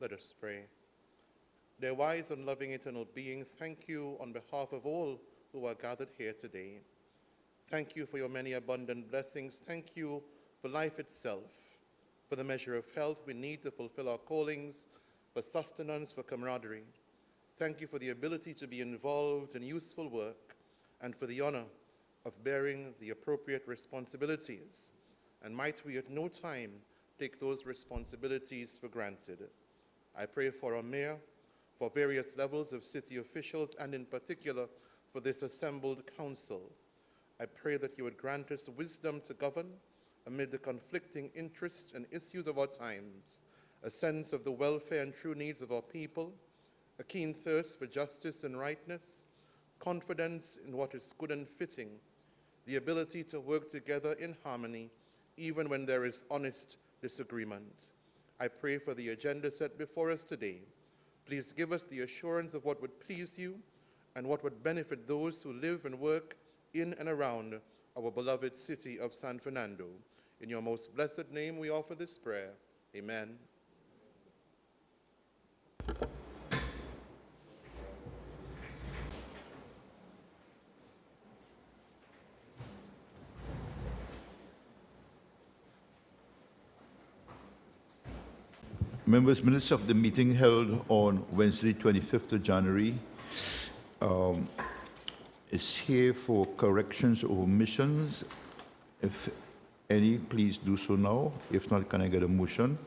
Let us pray. Dear wise and loving eternal being, thank you on behalf of all who are gathered here today. Thank you for your many abundant blessings. Thank you for life itself, for the measure of health we need to fulfill our callings, for sustenance, for camaraderie. Thank you for the ability to be involved in useful work and for the honor of bearing the appropriate responsibilities. And might we at no time take those responsibilities for granted. I pray for our mayor, for various levels of city officials, and in particular for this assembled council. I pray that you would grant us wisdom to govern amid the conflicting interests and issues of our times, a sense of the welfare and true needs of our people, a keen thirst for justice and rightness, confidence in what is good and fitting, the ability to work together in harmony even when there is honest disagreement. I pray for the agenda set before us today. Please give us the assurance of what would please you and what would benefit those who live and work in and around our beloved city of San Fernando. In your most blessed name we offer this prayer. Amen. Members, minutes of the meeting held on Wednesday, 25th of January is here for corrections or omissions. If any, please do so now. If not, can I get a motion?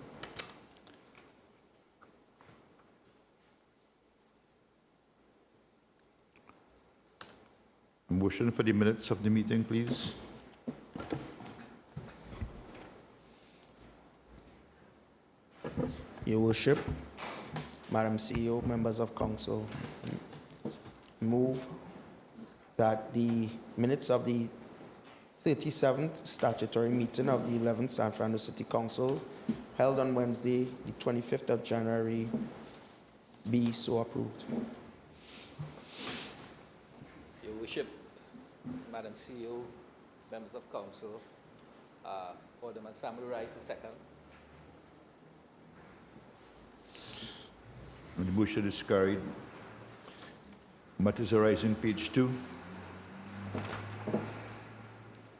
A motion for the minutes of the meeting, please. Your Worship, Madam CEO, members of council, move that the minutes of the 37th statutory meeting of the 11th San Fernando City Council held on Wednesday, the 25th of January, be so approved. Your Worship, Madam CEO, members of council, Alderman Samuel Rice II. The motion is carried. Matters arising, page 2,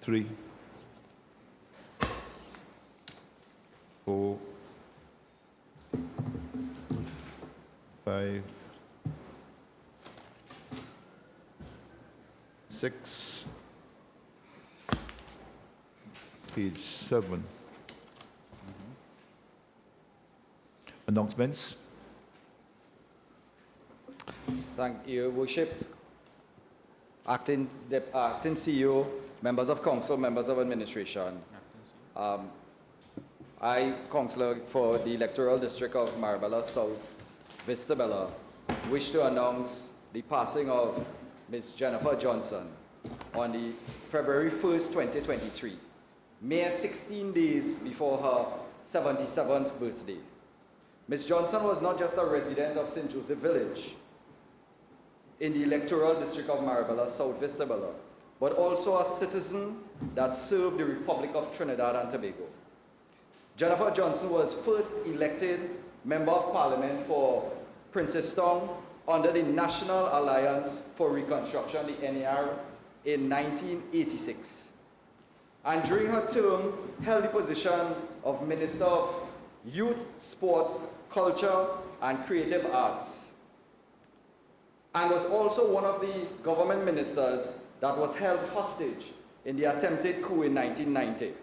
3, 4, 5, 6, page 7. Announcements. Thank you, Worship. Acting CEO, members of council, members of administration. I, councillor for the electoral district of Marabella South, Vista Bella, wish to announce the passing of Ms. Jennifer Johnson on the February 1st, 2023, mere 16 days before her 77th birthday. Ms. Johnson was not just a resident of St. Joseph Village in the electoral district of Marabella, South Vista Bella, but also a citizen that served the Republic of Trinidad and Tobago. Jennifer Johnson was first elected Member of Parliament for Princestown under the National Alliance for Reconstruction, the NAR, in 1986. And during her term, held the position of Minister of Youth, Sport, Culture, and Creative Arts, and was also one of the government ministers that was held hostage in the attempted coup in 1990.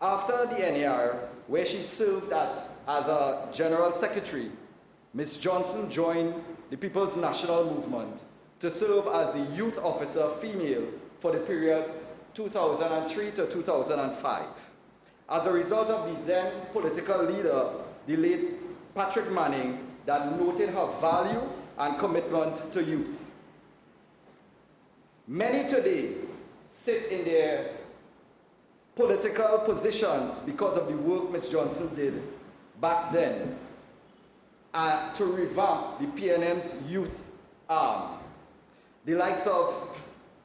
After the NAR, where she served as a General Secretary, Ms. Johnson joined the People's National Movement to serve as the Youth Officer Female for the period 2003 to 2005. As a result of the then political leader, the late Patrick Manning, that noted her value and commitment to youth. Many today sit in their political positions because of the work Ms. Johnson did back then to revamp the PNM's youth arm. The likes of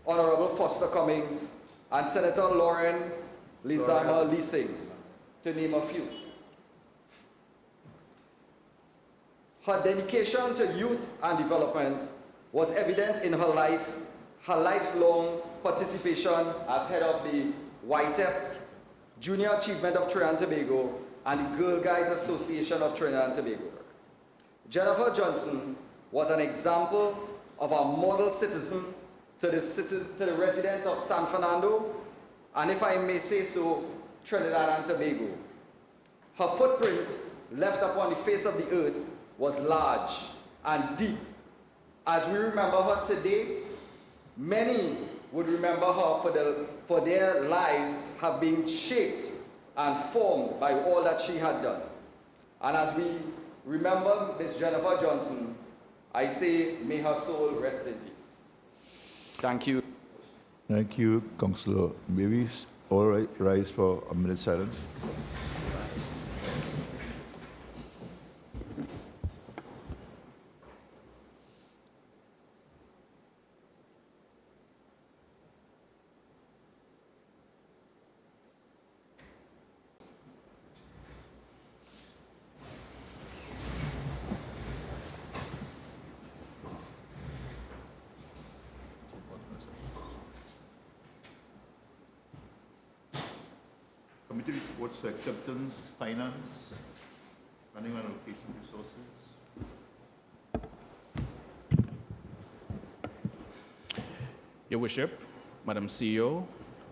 Honorable Foster Cummings and Senator Lauren Lizama Leasing, to name a few. Her dedication to youth and development was evident in her lifelong participation as head of the YTEP, Junior Achievement of Trinidad and Tobago, and the Girl Guides Association of Trinidad and Tobago. Jennifer Johnson was an example of a model citizen to the residents of San Fernando, and if I may say so, Trinidad and Tobago. Her footprint left upon the face of the earth was large and deep. As we remember her today, many would remember her for their lives have been shaped and formed by all that she had done. And as we remember Miss Jennifer Johnson, I say, may her soul rest in peace. Thank you. Thank you, Councillor. May we all rise for a minute silence? Committee reports to acceptance, finance, planning and allocation resources. Your Worship, Madam CEO,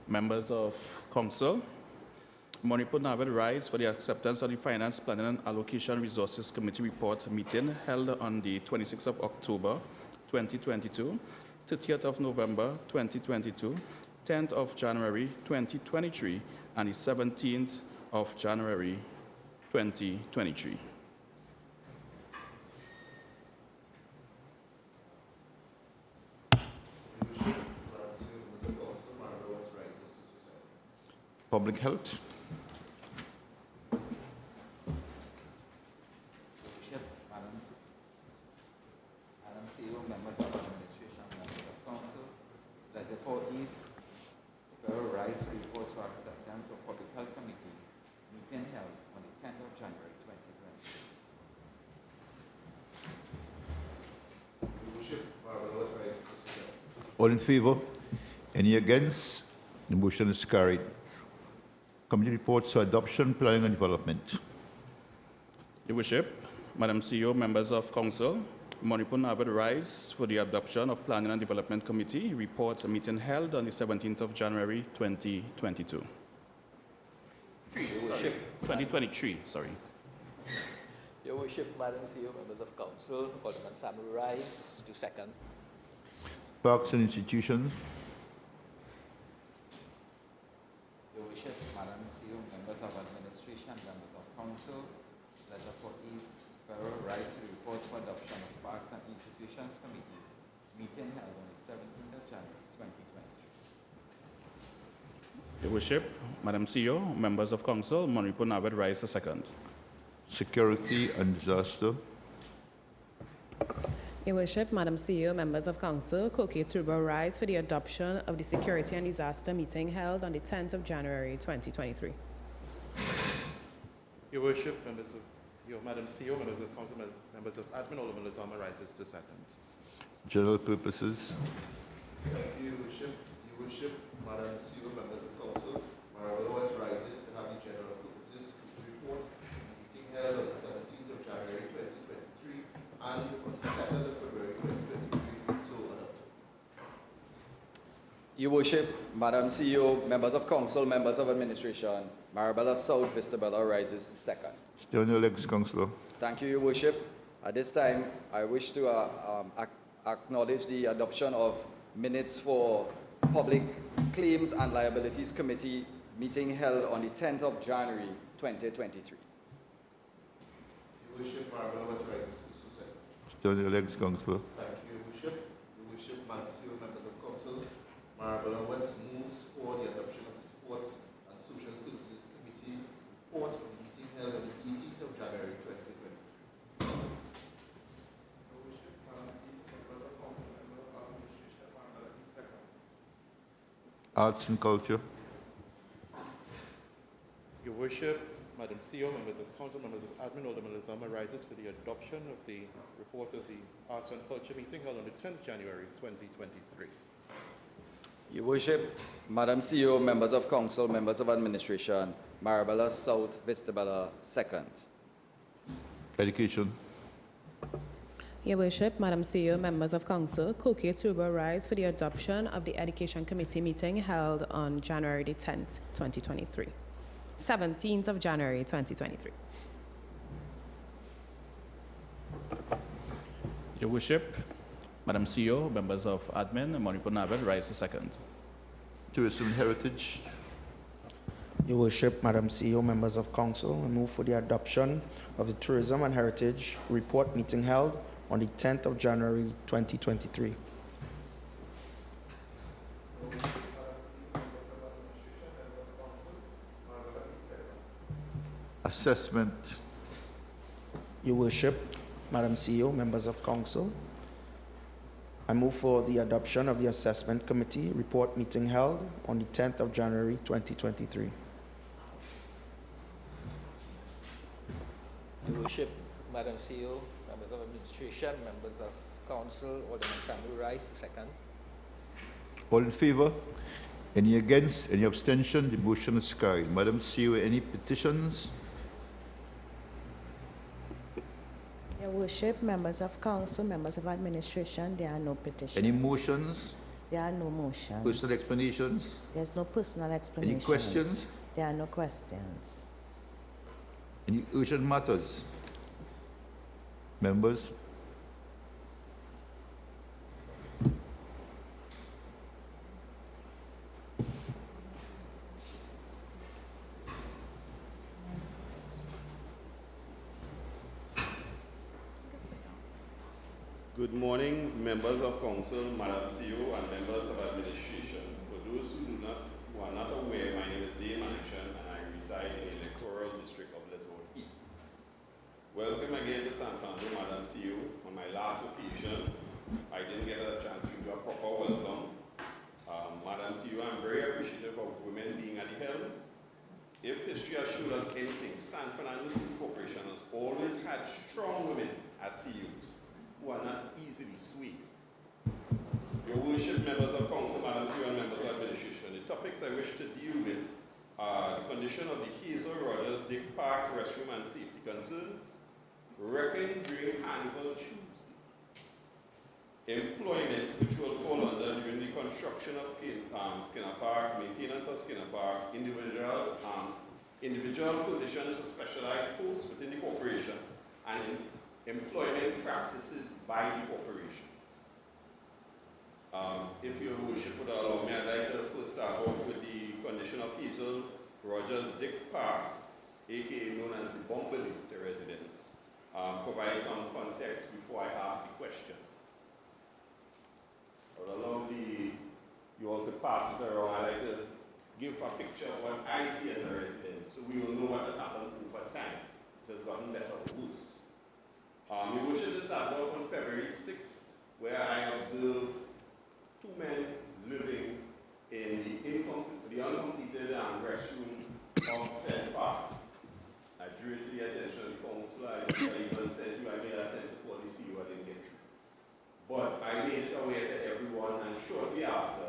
members of Council, money put now will rise for the acceptance of the Finance, Planning and Allocation Resources Committee report meeting held on the 26th of October 2022, 30th of November 2022, 10th of January 2023, and the 17th of January 2023. Public health. Madam CEO, members of administration, members of council, therefore East Superior Rise reports for acceptance of Public Health Committee meeting held on the 10th of January 2023. All in favor? Any against? The motion is carried. Committee reports to adoption, planning and development. Your Worship, Madam CEO, members of Council, Monipun Harvard Rise for the adoption of Planning and Development Committee report a meeting held on the 17th of January 2022. 2023, sorry. Your Worship, Madam CEO, members of Council, Alderman Samuel Rise to second. Parks and institutions. Your Worship, Madam CEO, members of administration, members of council, therefore East Superior Rise reports for adoption of Parks and Institutions Committee meeting held on the 17th of January 2023. Your Worship, Madam CEO, members of Council, Monipun Harvard Rise to second. Security and disaster. Your Worship, Madam CEO, members of Council, Koke Turbo Rise for the adoption of the Security and Disaster meeting held on the 10th of January 2023. Your Worship, members of Madam CEO, members of Council, members of Admin, Alderman Lazama rises to second. General purposes. Thank you, Your Worship. Your Worship, Madam CEO, members of Council, Marabella West rises to have the general purposes report meeting held on the 17th of January 2023 and on the 2nd of February 2023, so adopted. Your Worship, Madam CEO, members of Council, members of administration, Marabella South Vistabella rises to second. Stay on your legs, Councillor. Thank you, Your Worship. At this time, I wish to acknowledge the adoption of minutes for Public Claims and Liabilities Committee meeting held on the 10th of January 2023. Your Worship, Marabella West rises to so second. Stay on your legs, Councillor. Thank you, Your Worship. Your Worship, Madam CEO, members of Council, Marabella West moves for the adoption of the Sports and Social Services Committee report for the meeting held on the 18th of January 2020. Your Worship, Madam CEO, members of Council, members of administration, Marabella is second. Arts and culture. Your Worship, Madam CEO, members of council, members of admin, Alderman Lizama rises for the adoption of the report of the Arts and Culture meeting held on the 10th January 2023. Your Worship, Madam CEO, members of council, members of administration, Marabella South, Vistabella, second. Education. Your Worship, Madam CEO, members of council, Koke Turbo rise for the adoption of the Education Committee meeting held on January the 10th, 2023. 17th of January, 2023. Your Worship, Madam CEO, members of admin, and Manipur Navel rise to second. Tourism and Heritage. Your Worship, Madam CEO, members of council, I move for the adoption of the Tourism and Heritage Report meeting held on the 10th of January 2023. Assessment. Your Worship, Madam CEO, members of council, I move for the adoption of the Assessment Committee Report meeting held on the 10th of January 2023. Your Worship, Madam CEO, members of administration, members of council, Alderman Samuel Rice, second. All in favor? Any against? Any abstention? The motion is carried. Madam CEO, any petitions? Your Worship, members of council, members of administration, there are no petitions. Any motions? There are no motions. Personal explanations? There's no personal explanations. Any questions? There are no questions. Any urgent matters? Members? Good morning, members of council, Madam CEO, and members of administration. For those who are not aware, my name is Dave Maniction, and I reside in the electoral district of Lisbon East. Welcome again to San Fernando, Madam CEO. On my last occasion, I didn't get a chance to do a proper welcome. Madam CEO, I'm very appreciative of women being at the helm. If history has showed us anything, San Fernando City Corporation has always had strong women as CEOs who are not easily swayed. Your Worship, members of council, Madam CEO, and members of administration, the topics I wish to deal with are the condition of the Hazel Rogers Dick Park restroom and safety concerns, wrecking during Carnival Tuesday, employment, which will fall under during the construction of Skinner Park, maintenance of Skinner Park, individual positions for specialized posts within the corporation, and employment practices by the corporation. If your Worship would allow me, I'd like to first start off with the condition of Hazel Rogers Dick Park, aka known as the Bumbley, the residence. Provide some context before I ask the question. I would allow you all could pass it around. I'd like to give a picture of what I see as a resident, so we will know what has happened over time. If it's gotten better or worse. We Worship to start off on February 6th, where I observed two men living in the uncompleted restroom of said park. I drew it to the attention of the council. I even said I made an attempt to call the CEO, I didn't get through. But I made it aware to everyone, and shortly after,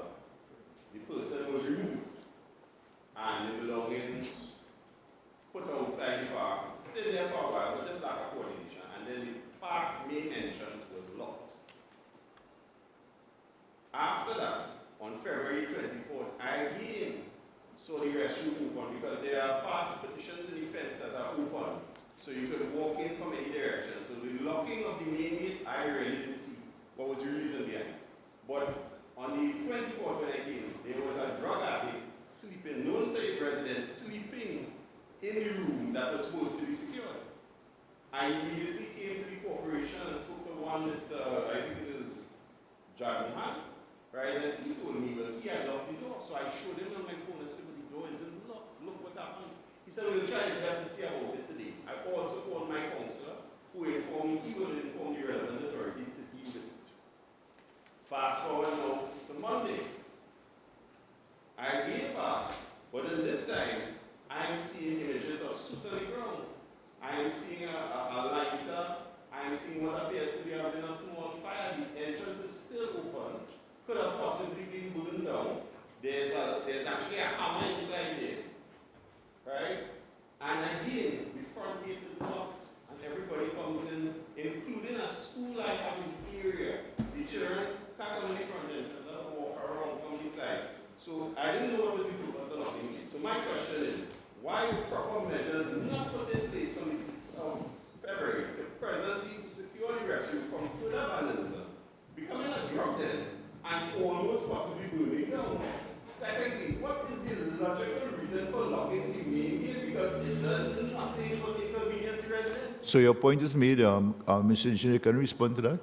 the person was removed, and the belongings put outside the park, stayed there for a while, but just lack of coordination. And then the park's main entrance was locked. After that, on February 24th, I again saw the restroom open because there are parts, partitions in the fence that are open, so you could walk in from any direction. So the locking of the main gate, I really didn't see what was the reason behind. But on the 24th when I came, there was a drug addict sleeping, known to a resident, sleeping in the room that was supposed to be secured. I immediately came to the corporation and spoke to one Mr. I think it is Junia, right? And he told me, well, he had locked the door. So I showed him on my phone and said, well, the door isn't locked. Look what happened. He said, we'll try his best to see about it today. I also called my counselor, who informed me he will inform the relevant authorities to deal with it. Fast forward now to Monday. I again passed, but then this time, I I'm seeing images of soot on the ground. I am seeing a lighter. I am seeing what appears to be having a small fire. The entrance is still open. Could have possibly been burned down. There's actually a hammer inside there, right? And again, the front gate is locked, and everybody comes in, including a school I have in the area. The children can't come in the front entrance, they have to walk around, come this side. So I didn't know what was the purpose of locking it. So my question is, why were proper measures not put in place from the 6th of February to presently to secure the rescue from further vandalism, becoming a drug den, and almost possibly burning down? Secondly, what is the logical reason for locking the main gate? Because it does nothing for the inconvenience to residents. So your point is made. Mr. Engineer, can you respond to that?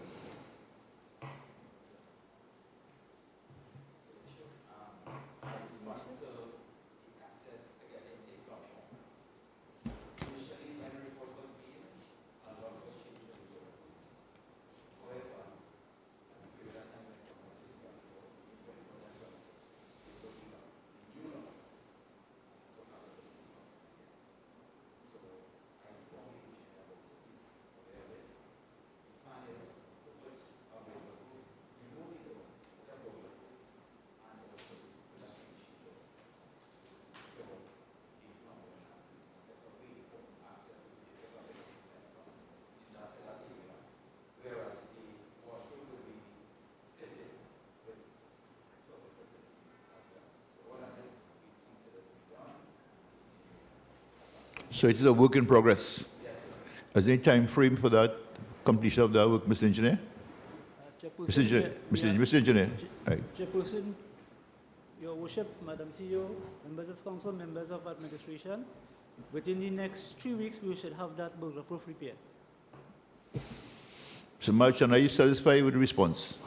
So it is a work in progress. Is there any time frame for that completion of that work, Mr. Engineer? Mr. Engineer, Mr. Engineer. Right. Chairperson, Your Worship, Madam CEO, members of council, members of administration, within the next 3 weeks, we should have that burglar-proof repair. Mr. Marchand, are you satisfied with the response?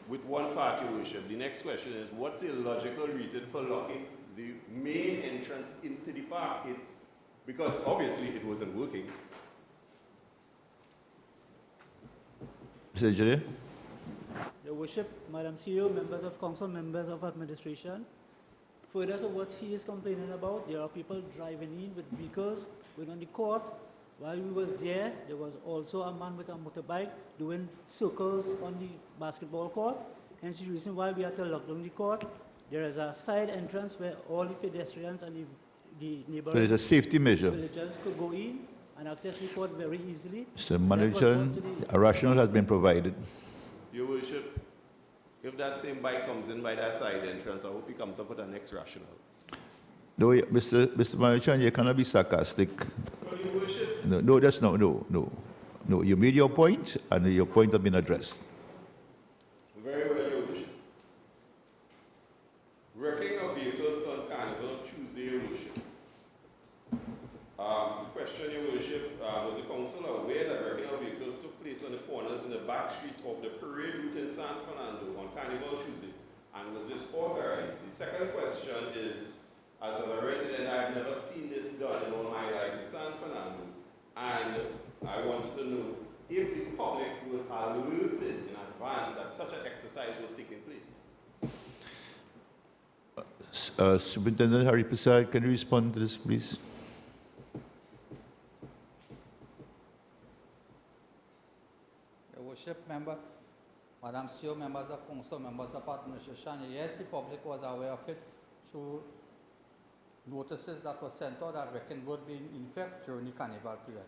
With one part, Your Worship. The next question is, what's the logical reason for locking the main entrance into the park? Because obviously it wasn't working. Mr. Engineer? Your Worship, Madam CEO, members of council, members of administration, further to what he is complaining about, there are people driving in with vehicles going on the court. While we was there was also a man with a motorbike doing circles on the basketball court. Hence the reason why we had to lock down the court. There is a side entrance where all the pedestrians and the neighboring There is a safety measure. villagers could go in and access the court very easily. Mr. Manager, a rationale has been provided. Your Worship, if that same bike comes in by that side entrance, I hope he comes up with the next rationale. No, Mr. Manager, you cannot be sarcastic. Well, Your Worship, No, that's no. You made your point, and your point has been addressed. very well, Your Worship. Wrecking of vehicles on Carnival Tuesday, Your Worship. Question, Your Worship, was the council aware that wrecking of vehicles took place on the corners in the back streets of the parade route in San Fernando on Carnival Tuesday? And was this authorized? The second question is, as a resident, I've never seen this done in all my life in San Fernando. And I wanted to know if the public was alerted in advance that such an exercise was taking place. Superintendent Hari Prasad, can you respond to this, please? Your Worship, Madam CEO, members of council, members of administration, yes, the public was aware of it through notices that were sent out that wrecking would be in effect during the carnival period.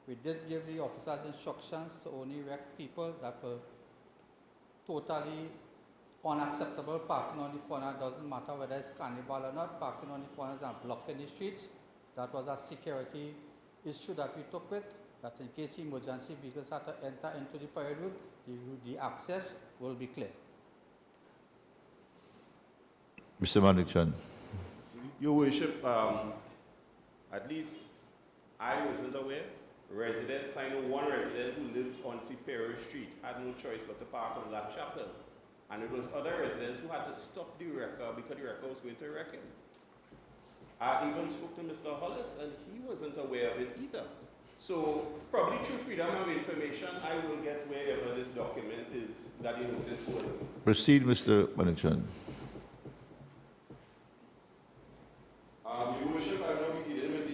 We did give the officers instructions to only wreck people that were totally unacceptable. Parking on the corner, doesn't matter whether it's carnival or not, parking on the corners and blocking the streets. That was a security issue that we took with, that in case emergency vehicles had to enter into the parade route, the access will be clear. Mr. Manikchan. Your Worship, at least I wasn't aware. Residents, I know one resident who lived on Superior Street had no choice but to park on La Chapelle. And it was other residents who had to stop the wrecker because the wrecker was going to wreck him. I even spoke to Mr. Hollis and he wasn't aware of it either. So probably through freedom of information, I will get wherever this document is that the notice was. Proceed, Mr. Manikchan. Your Worship, I will not be dealing with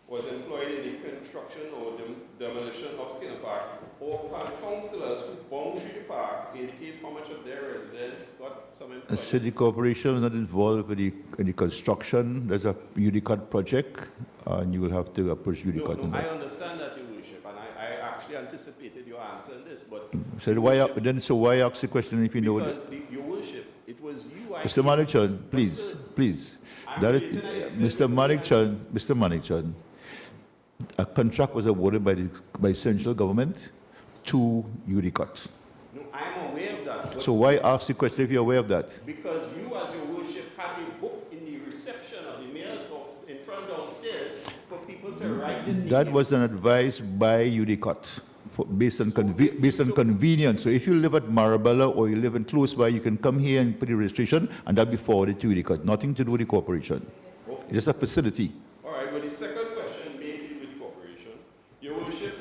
was employed in the construction or demolition of Skinner Park, or can councillors who boundary the park indicate how much of their residents got some The employment? city corporation is not involved in the construction. There's a UDCOT project, and you will have to approach UDCOT on I that. understand that, Your Worship, and I actually anticipated your answer in this, but So Your why Worship, ask the question if you know that? because Your Worship, it was you I Mr. Manikchan, please, sir, please. I'm That is, related and Mr. Manikchan, a contract was awarded by central government to UDCOT. No, I'm aware of that. But So why ask the question if you're aware of that? because you, as Your Worship, had a book in the reception of the mayor's office in front downstairs for people to write the names. That was an advice by UDCOT based on convenience. So if you live at Marabella or you live in close by, you can come here and put your registration, and that'll be forwarded to UDCOT. Nothing to do with the corporation. Okay. It's just a facility. All right, well, the second question may be with the corporation. Your Worship,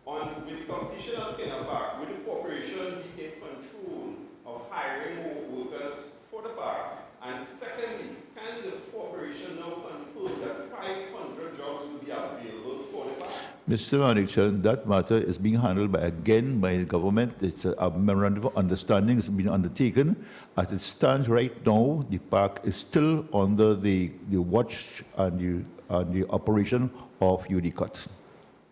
with the completion of Skinner Park, will the corporation be in control of hiring more workers for the park? And secondly, can the corporation now confirm that 500 jobs will be available for the park? Mr. Manikchan, that matter is being handled by the government. It's a memorandum of understanding has been undertaken. As it stands right now, the park is still under the watch and the operation of UDCOT.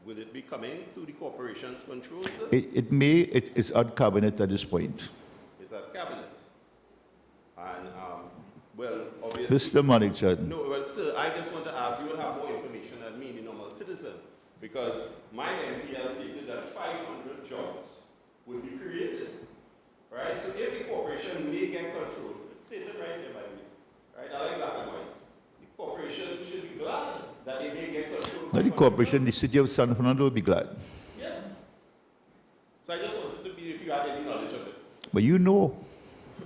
Will it be coming to the corporation's control, sir? It is at cabinet at this point. It's at cabinet. And, well, obviously... Mr. Manikchan. No, well, sir, I just want to ask, you will have more information than me, the normal citizen, because my MP has stated that 500 jobs will be created, right? So if the corporation may get control, it's stated right here, by the way, right? I like black and white. The corporation should be glad that they may get control. Not the corporation, the city of San Fernando will be glad. Yes. So I just wanted to be, if you had any knowledge of it. But you know.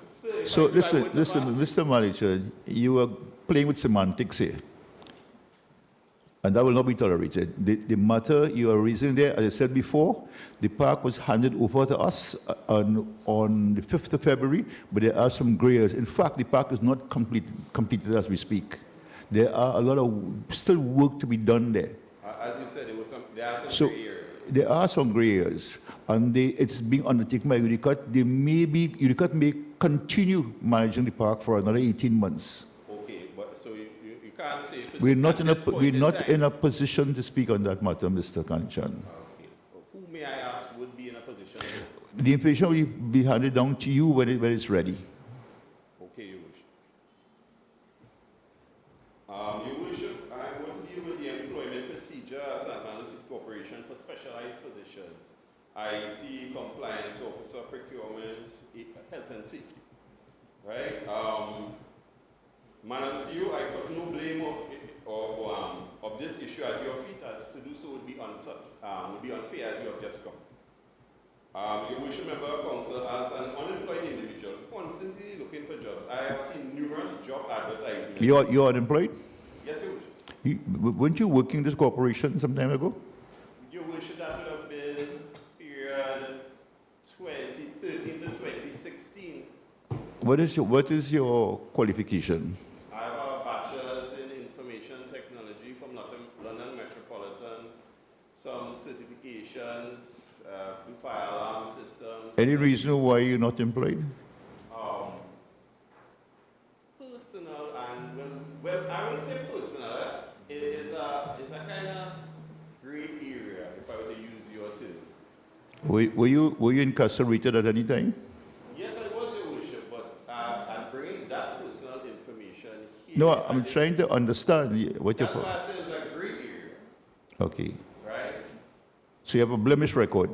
Sir, if So I knew, I listen, wouldn't have asked you. Mr. Manikchan, you are playing with semantics here. And that will not be tolerated. The matter you are raising there, as I said before, the park was handed over to us on the 5th of February, but there are some gray areas. In fact, the park is not completed as we speak. There are a lot of still work to be done there. As you said, there are some So gray areas. there are some gray areas, and it's being undertaken by UDCOT. UDCOT may continue managing the park for another 18 months. Okay, but so you can't say... We're not in a position to speak on that matter, Mr. Kanchan. Okay. Who, may I ask, would be in a position? The information will be handed down to you when it's ready. Okay, Your Worship. Your Worship, I want to deal with the employment procedure at San Fernando City Corporation for specialized positions. IT, compliance officer, procurement, health and safety. Right? Madam CEO, I put no blame of this issue at your feet, as to do so would be unfair, as you have just come. Your worship, member of council, as an unemployed individual constantly looking for jobs, I have seen numerous job advertisements. You're unemployed? Yes, Your Worship. Weren't you working in this corporation some time ago? Your worship, that would have been period 2013 to 2016. What is your qualification? I have a bachelor's in information technology from London Metropolitan, some certifications, the fire alarm systems. Any reason why you're not employed? Personal and, well, I wouldn't say personal. It is a kind of gray area, if I were to use your term. Were you incarcerated at any time? Yes, I was, Your Worship, but I'm bringing that personal information here. No, I'm trying to understand what you're... That's why I said it's a gray area, Okay. right? So you have a blemish record?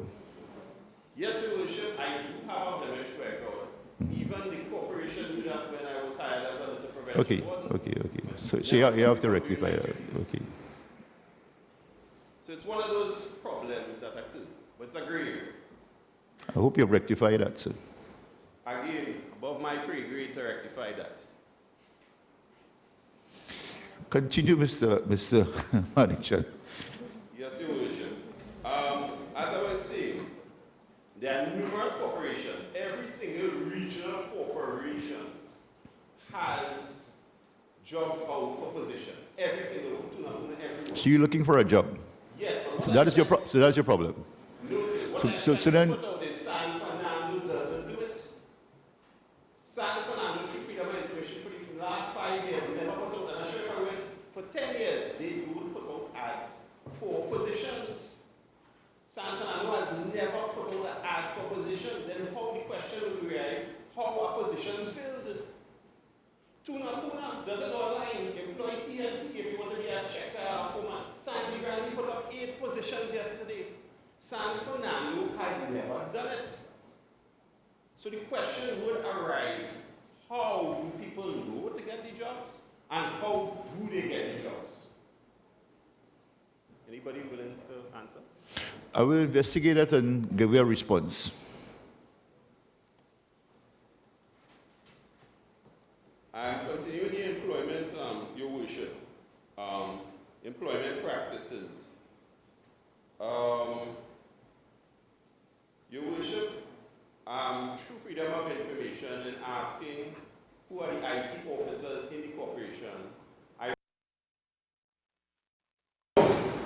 Yes, Your Worship, I do have a blemish record. Even the corporation knew that when I was hired as a litter prevention Okay, warden. okay. So you have to rectify that. Okay. So it's one of those problems that occur, but it's a gray area. I hope you rectify that, sir. Again, above my pay grade to rectify that. Continue, Mr. Manikchan. Yes, Your Worship. As I was saying, there are numerous corporations. Every single regional corporation has jobs out for positions. every single one. Tunapuna, every one. So you're looking for a job. Yes, but So that is your so that's your problem. no, sir. What So- I'm so- trying so to then- put out is San Fernando doesn't do it. San Fernando, True Freedom of Information, for the last 5 years, never put out, and I'm sure if I went for 10 years, they do put out ads for positions. San Fernando has never put out an ad for position. Then how the question will be raised, how are positions filled? Tunapuna does it online. Employ TNT if you want to be a checker or foreman. Sandy Grandi put up 8 positions yesterday. San Fernando has never done it. So the question would arise, how do people know to get the jobs? And how do they get the jobs? Anybody willing to answer? I will investigate that and give you a response. I'm continuing the employment, Your Worship, employment practices. Your Worship, True Freedom of Information in asking who are the IT officers in the corporation.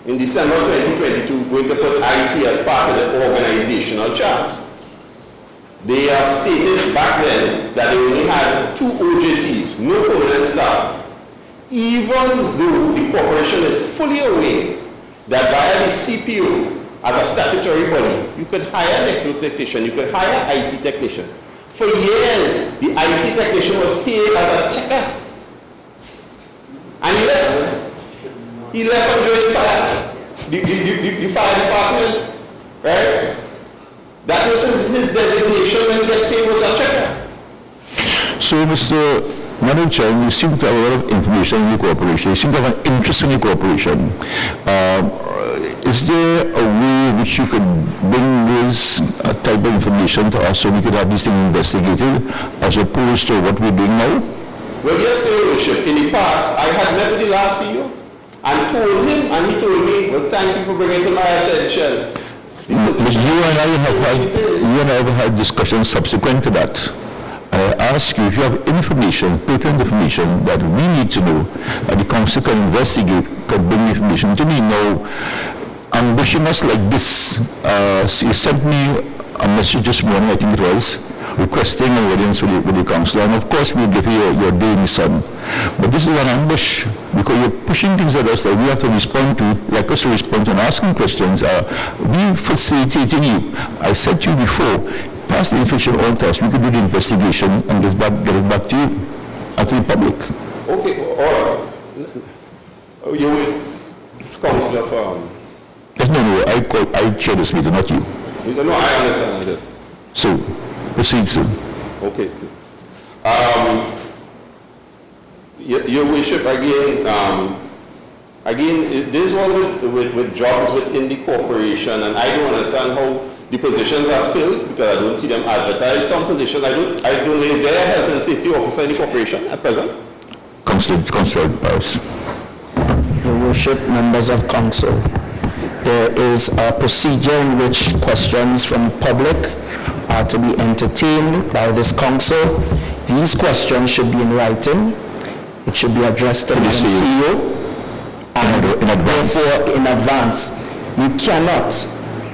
In December 2022, going to put IT as part of the organizational chart. They have stated back then that they only had 2 OJTs, no permanent staff. Even though the corporation is fully aware that via the CPO, as a statutory body, you could hire a network technician, you could hire an IT technician. For years, the IT technician was paid as a checker. And he left. He left and joined fire, the fire department, right? That was his designation when he get paid was a checker. So, Mr. Madam Chair, you seem to have a lot of information in the corporation. You seem to have an interest in the corporation. Is there a way in which you could bring this type of information to us so we could have this thing investigated as opposed to what we're doing now? Well, yes, Your Worship. In the past, I had met with the last CEO and told him, and he told me, well, thank you for bringing it to my attention. But you and I have had discussions subsequent to that. I ask you if you have information, pertinent information that we need to know, and the council can investigate, can bring information to me now. Ambushing us like this, you sent me a message this morning, I think it was, requesting an audience with the council, and of course we'll give you your day in the sun. But this is an ambush because you're pushing things at us that we have to respond to, like us to respond to and asking questions. We facilitating you. I said to you before, pass the information on to us, we could do the investigation and get it back to you, and to the public. Okay, all right. You will, Councillor Farm. No, I chair this meeting, not you. No, I understand this. So, proceed, sir. Okay, sir. Your Worship, again, this one with jobs within the corporation, and I don't understand how the positions are filled because I don't see them advertised. Some positions, I don't know, is there a health and safety officer in the corporation at present? Councillor Paris. Your Worship, members of council, there is a procedure in which questions from the public are to be entertained by this council. These questions should be in writing. It should be addressed to the CEO. And therefore, in advance, you cannot,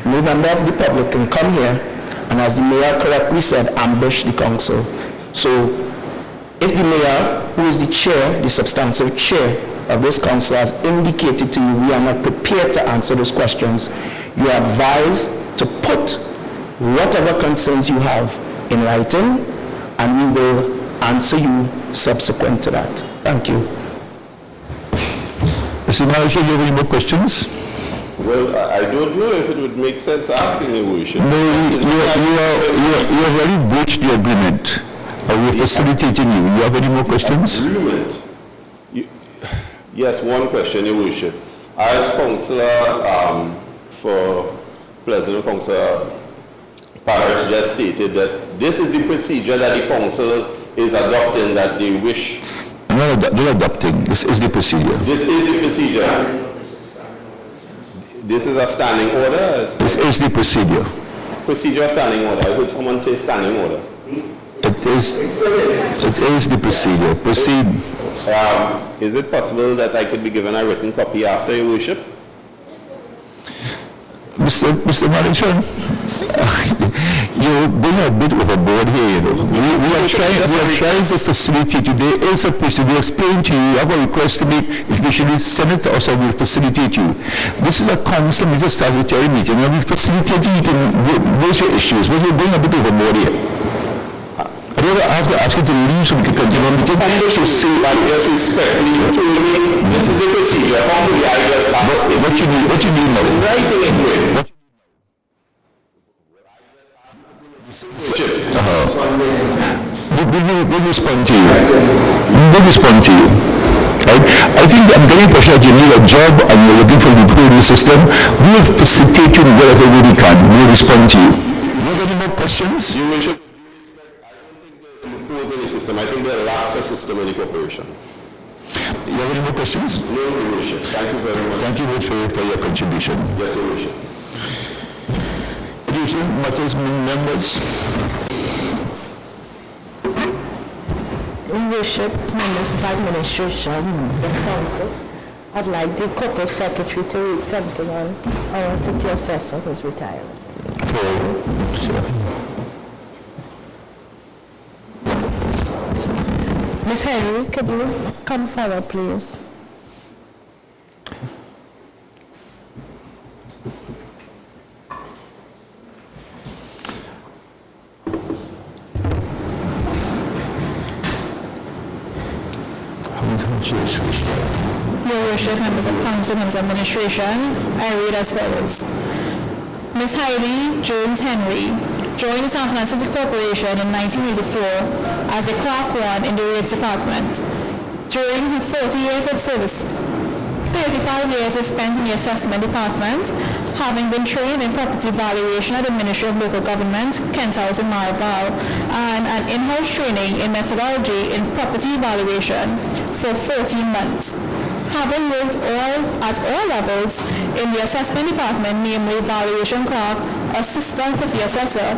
no member of the public can come here and, as the mayor correctly said, ambush the council. So, if the mayor, who is the chair, the substantive chair of this council, has indicated to you we are not prepared to answer those questions, you are advised to put whatever concerns you have in writing, and we will answer you subsequent to that. Thank you. Mr. Marshall, do you have any more questions? Well, I don't know if it would make sense asking Your Worship. No, you have already breached the agreement. We're facilitating you. You have any more questions? Agreement. Yes, one question, Your Worship. As Councillor for Pleasant, Councillor Parish just stated that this is the procedure that the council is adopting, that they wish. No, they're adopting. This is the procedure. This is the procedure. This is a standing order? This is the procedure. Procedure standing order. I heard someone say standing order. It is the procedure. Proceed. Is it possible that I could be given a written copy after, Your Worship? Mr. Manager, you're going a bit overboard here, you know. We are trying to facilitate you. There is a procedure. We explain to you. You have a request to make. If you should send it to us, I will facilitate you. This is a council meeting, statutory meeting, and we facilitate you. You can raise your issues, but you're going a bit overboard here. I have to ask you to leave so we can continue on meeting. So say, I just respectfully, you told me this is the procedure. How do I just ask what you need now? writing into it? We'll respond to you. We'll respond to you. Right? I think I'm getting the impression that you need a job and you're looking for the improvement system. We will facilitate you in whatever way we can. We'll respond to you. Do you have any more questions? You will should impose any system. I think there lacks a system in the corporation. You have any more questions? No, Your Worship. Thank you very much. Thank you for your contribution. Yes, Your Worship. Education matters, members. Your Worship, members of administration, members of council, I'd like the corporate secretary to read something on our city assessor who's retiring. Ms. Henry, could you come forward, please? Your Worship, members of council, members of administration, I read as follows. Ms. Heidi Jones Henry joined the San Fernando City Corporation in 1984 as a clerk 1 in the rates department. During her 40 years of service, 35 years were spent in the assessment department, having been trained in property valuation at the Ministry of Local Government, Kent House in Marval, and an in-house training in methodology in property valuation for 14 months. Having worked at all levels in the assessment department, namely valuation clerk, assistant city assessor,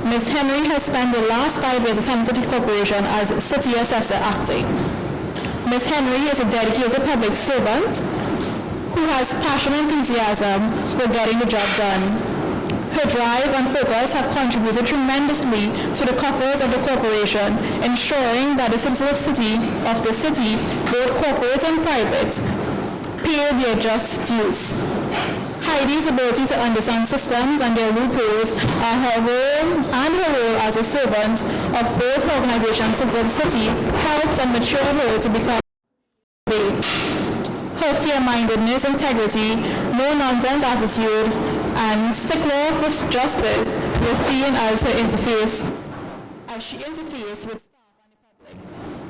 Ms. Henry has spent the last 5 years at San City Corporation as city assessor acting. Ms. Henry is a dedicated public servant who has passion and enthusiasm for getting the job done. Her drive and focus have contributed tremendously to the coffers of the corporation, ensuring that the citizens of the city, both corporate and private, pay their just dues. Heidi's ability to understand systems and their loopholes are her role as a servant of both organizations of the city helped and matured her to become her fair-mindedness, integrity, no-nonsense attitude, and stickler for justice were seen as she interfaced with staff and the public.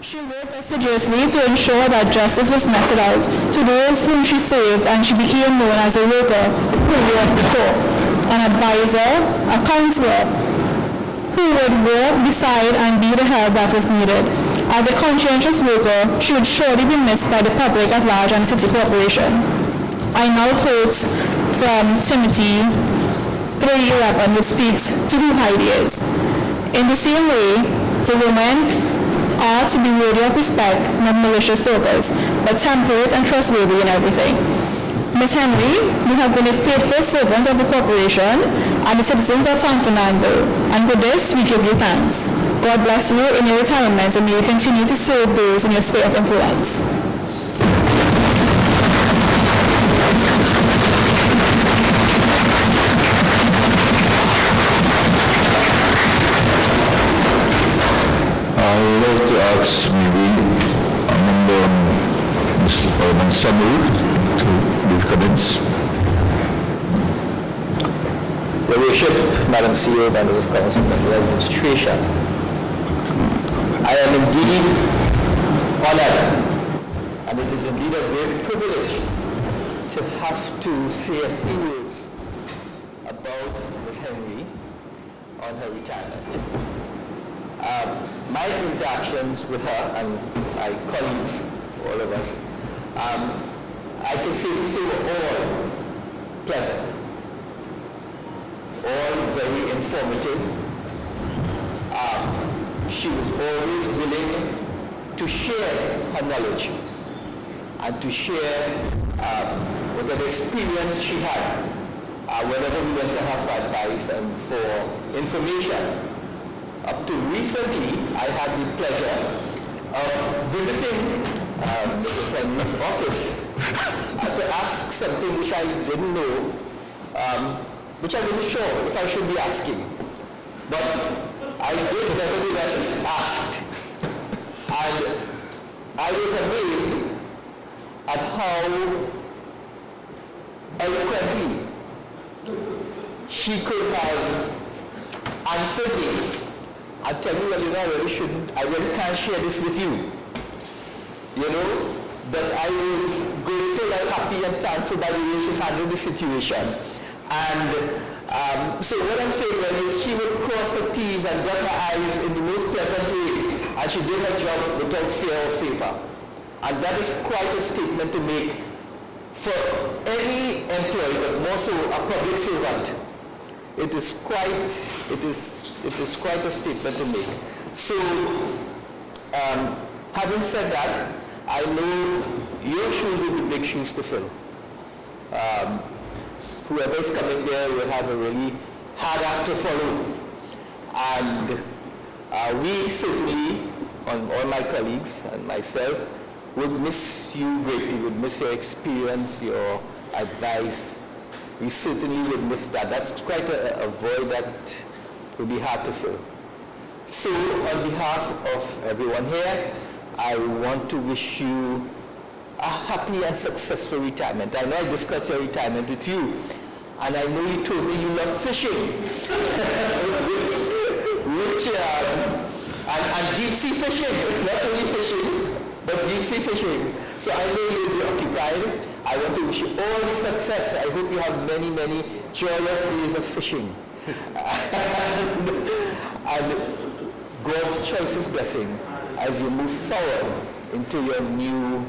She worked assiduously to ensure that justice was meted out to those whom she served, and she became known as a worker who worked before, an advisor, a counselor, who would work beside and be the help that was needed. As a conscientious worker, she would surely be missed by the public at large and the city corporation. I now quote from Timothy 3:11, which speaks to who Heidi is. In the same way, the women are to be worthy of respect, not malicious talkers, but temperate and trustworthy in everything. Ms. Henry, you have been a faithful servant of the corporation and the citizens of San Fernando, and for this we give you thanks. God bless you in your retirement, and may you continue to serve those in your sphere of influence. I would like to ask maybe a member, Mr. Alderman Samuel, to give comments. Your Worship, Madam CEO, members of council, members of administration, I am indeed honored, and it is indeed a great privilege to have to say a few words about Ms. Henry on her retirement. My interactions with her and my colleagues, all of us, I can safely say were all pleasant, all very informative. She was always willing to share her knowledge and to share whatever experience she had whenever we went to her for advice and for information. Up to recently, I had the pleasure of visiting Mr. President's office to ask something which I didn't know, which I wasn't sure if I should be asking. But I did nevertheless ask. And I was amazed at how eloquently she could have answered me and tell me, well, you know, I really can't share this with you. You know, but I was grateful and happy and thankful by the way she handled the situation. And so what I'm saying then is she would cross her T's and dot her I's in the most pleasant way, and she did her job without fear or favor. And that is quite a statement to make for any employee, but more so a public servant. It is quite a statement to make. So, having said that, I know your shoes will be big shoes to fill. Whoever is coming there will have a really hard act to follow. And we certainly, all my colleagues and myself, would miss you greatly, would miss your experience, your advice. We certainly would miss that. That's quite a void that would be hard to fill. So on behalf of everyone here, I want to wish you a happy and successful retirement. I know I discussed your retirement with you, and I know you told me you love fishing, and deep sea fishing, not only fishing, but deep sea fishing. So I know you'll be occupied. I want to wish you all the success. I hope you have many, many joyous days of fishing. And God's choicest blessing as you move forward into your new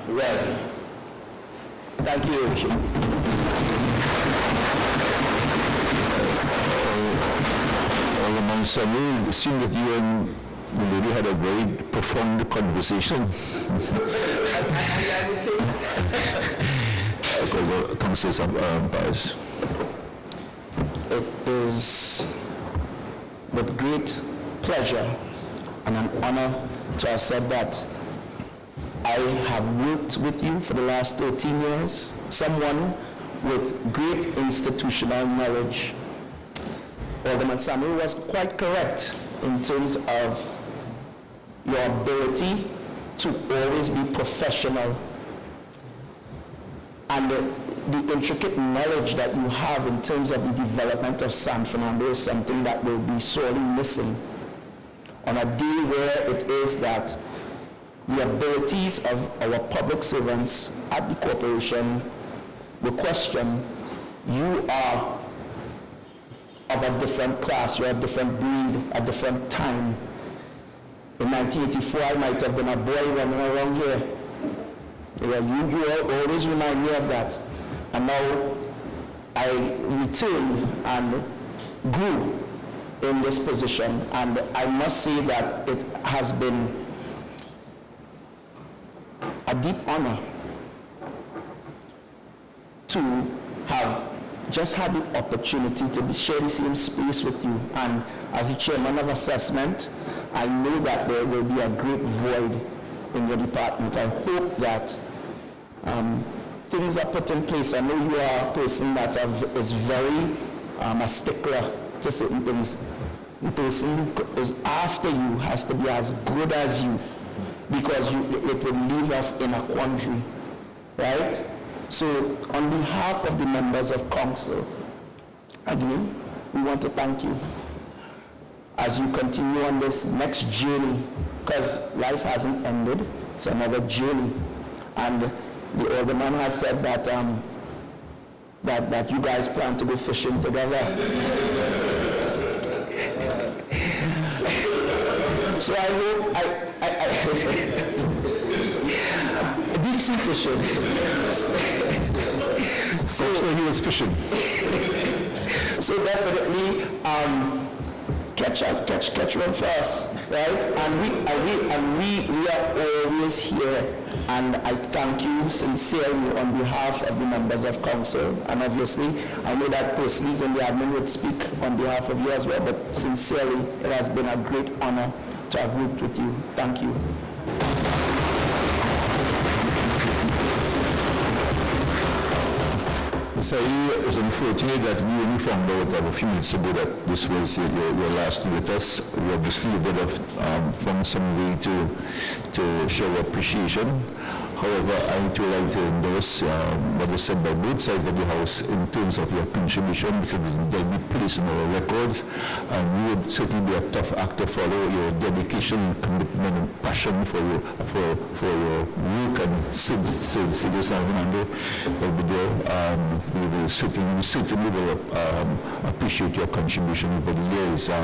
realm. Thank you, Your Worship. Alderman Samuel, it seemed that you and the lady had a very profound conversation. Councillor Paris. It is with great pleasure and an honor to have said that I have worked with you for the last 13 years, someone with great institutional knowledge. Alderman Samuel was quite correct in terms of your ability to always be professional, and the intricate knowledge that you have in terms of the development of San Fernando is something that will be sorely missing on a day where it is that the abilities of our public servants at the corporation were questioned. You are of a different class, you're a different breed, a different time. In 1984, I might have been a boy running around here. You always remind me of that. And now I return and grew in this position. And I must say that it has been a deep honor to have just had the opportunity to share the same space with you. And as the chairman of assessment, I know that there will be a great void in your department. I hope that things are put in place. I know you are a person that is very a stickler to certain things. The person who is after you has to be as good as you, because it will leave us in a quandary, right? So on behalf of the members of council, again, we want to thank you as you continue on this next journey, because life hasn't ended, it's another journey. And the alderman has said that that you guys plan to go fishing together. So I hope deep sea fishing. So he was fishing. So definitely, catch run for us, right? And we are always here. And I thank you sincerely on behalf of the members of council. And obviously, I know that persons in the admin would speak on behalf of you as well, but sincerely, it has been a great honor to have worked with you. Thank you. Mr. E, it's unfortunate that we only found out a few minutes ago that this was your last day with us. We obviously would have found some way to show appreciation. However, I too like to endorse what was said by both sides of the House in terms of your contribution, because they'll be placed in our records, and you would certainly be a tough act to follow. Your dedication, commitment, and passion for your work and city of San Fernando will be there. We will certainly will appreciate your contribution over the years. I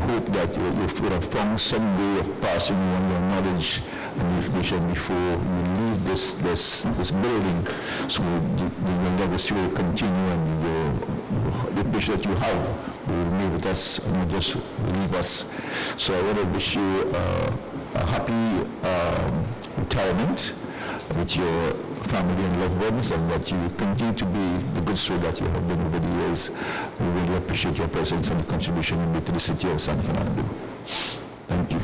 hope that you would have found some way of passing on your knowledge and information before you leave this building, so the legacy will continue, and the information that you have will remain with us and not just leave us. So I want to wish you a happy retirement with your family and loved ones, and that you continue to be the good soul that you have been over the years. We really appreciate your presence and the contribution you made to the city of San Fernando. Thank you.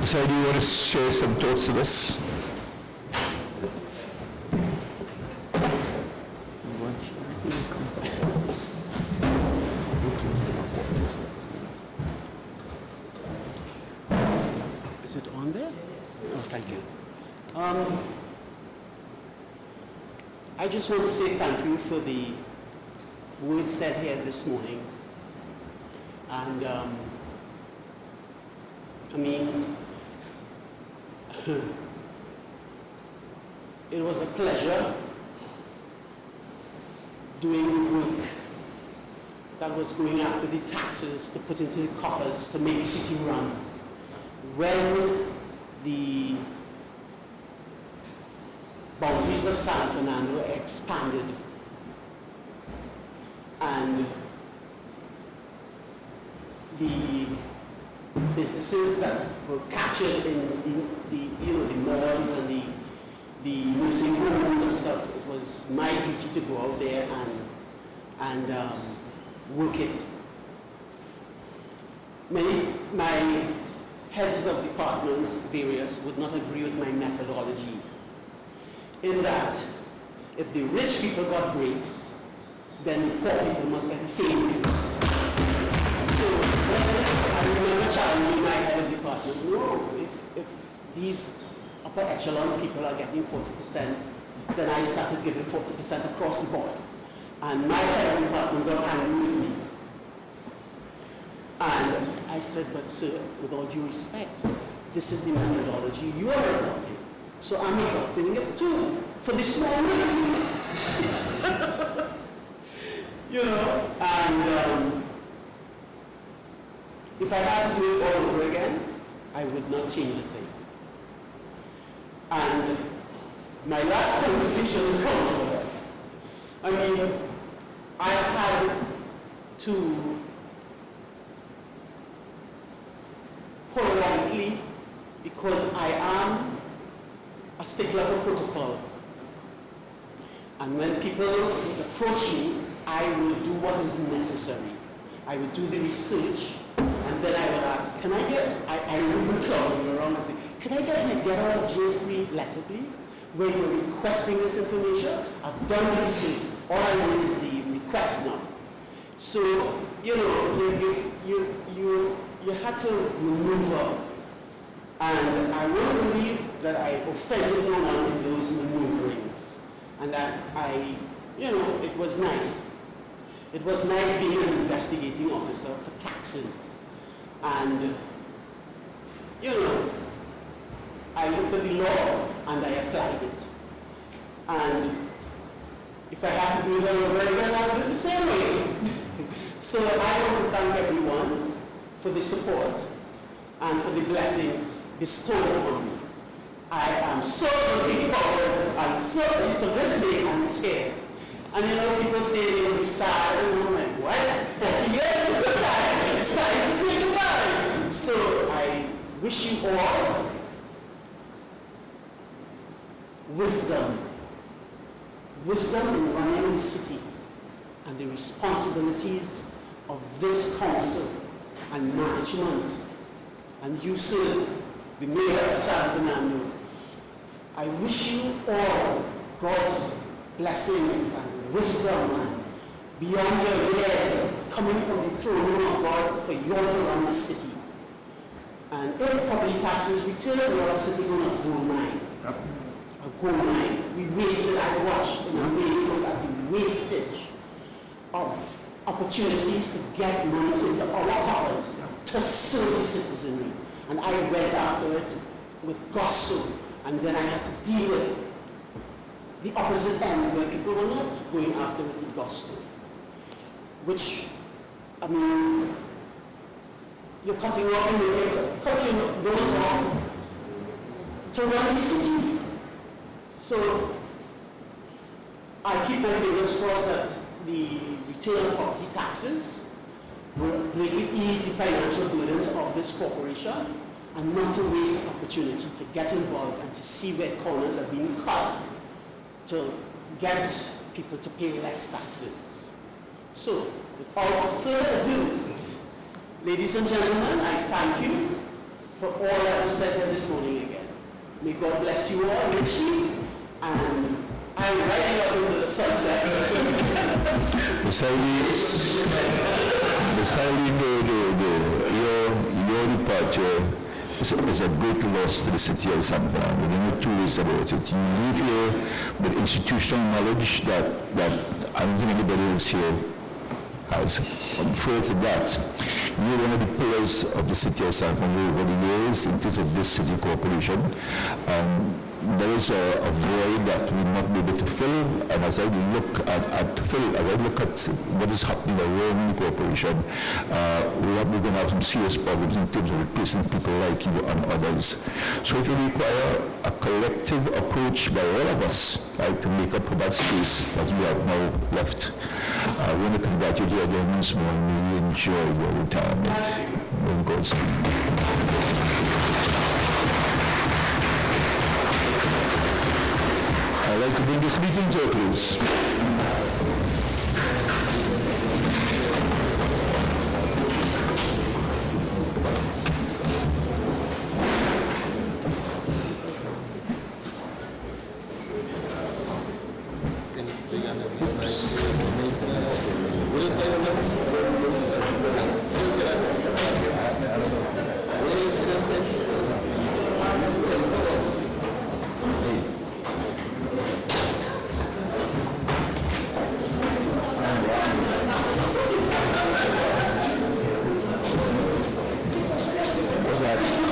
So do you want to share some thoughts to this? Is it on there? Oh, thank you. I just want to say thank you for the words said here this morning. And I mean, it was a pleasure doing the work that was going after the taxes to put into the coffers to make the city run. When the boundaries of San Fernando expanded and the businesses that were captured in the malls and the nursing homes and stuff, it was my duty to go out there and work it. My heads of departments, various, would not agree with my methodology, in that if the rich people got breaks, then the poor people must get the same breaks. So I remember challenging my head of department, no, if these upper echelon people are getting 40%, then I started giving 40% across the board. And my head of department got angry with me. And I said, but sir, with all due respect, this is the methodology you are adopting. So I'm adopting it too, for the small man. You know, and if I had to do it all over again, I would not change a thing. And my last conversation with council, I mean, I had to politely, because I am a stickler for protocol. And when people approach me, I will do what is necessary. I would do the research, and then I would ask, can I get, I remember Claude, you're wrong, I say, can I get my get out of jail free letter, please? Where you're requesting this information? I've done the research. All I want is the request now. So, you know, you had to maneuver. And I won't believe that I offended no one in those maneuverings. And that you know, it was nice. It was nice being an investigating officer for taxes. And, you know, I looked at the law and I applied it. And if I had to do it all over again, I'd do it the same way. So I want to thank everyone for the support and for the blessings bestowed upon me. I am so looking forward and so for this day I'm scared. And you know, people say they will be sad, and I'm like, what? 40 years is a good time. It's time to say goodbye. So I wish you all wisdom. Wisdom in running the city and the responsibilities of this council and management. And you, sir, the mayor of San Fernando, I wish you all God's blessings and wisdom and beyond your years coming from the throne room of God for you to run the city. And if property taxes return, we're a city on a gold mine. A gold mine. We wasted, I watch in amazement at the wastage of opportunities to get money into our coffers to serve the citizenry. And I went after it with gusto, and then I had to deal with the opposite end where people were not going after it with gusto. Which, I mean, you're cutting off, you're cutting those off to run the city. So I keep my fingers crossed that the return of property taxes will greatly ease the financial burdens of this corporation and not to waste the opportunity to get involved and to see where corners are being cut to get people to pay less taxes. So, without further ado, ladies and gentlemen, I thank you for all that was said here this morning again. May God bless you all richly, and I'm riding out into the sunset. Your departure is a great loss to the city of San Fernando. There are no two ways about it. You leave here with institutional knowledge that I don't think anybody else here has. Further to that, you're one of the pillars of the city of San Fernando over the years in terms of this city corporation. There is a void that we will not be able to fill, and as I look at what is happening around the corporation, we're going to have some serious problems in terms of replacing people like you and others. So it will require a collective approach by all of us to make up for that space that you have now left. I want to congratulate you again once more, and may you enjoy your retirement. In God's name. I'd like to bring this meeting to a close. What's that?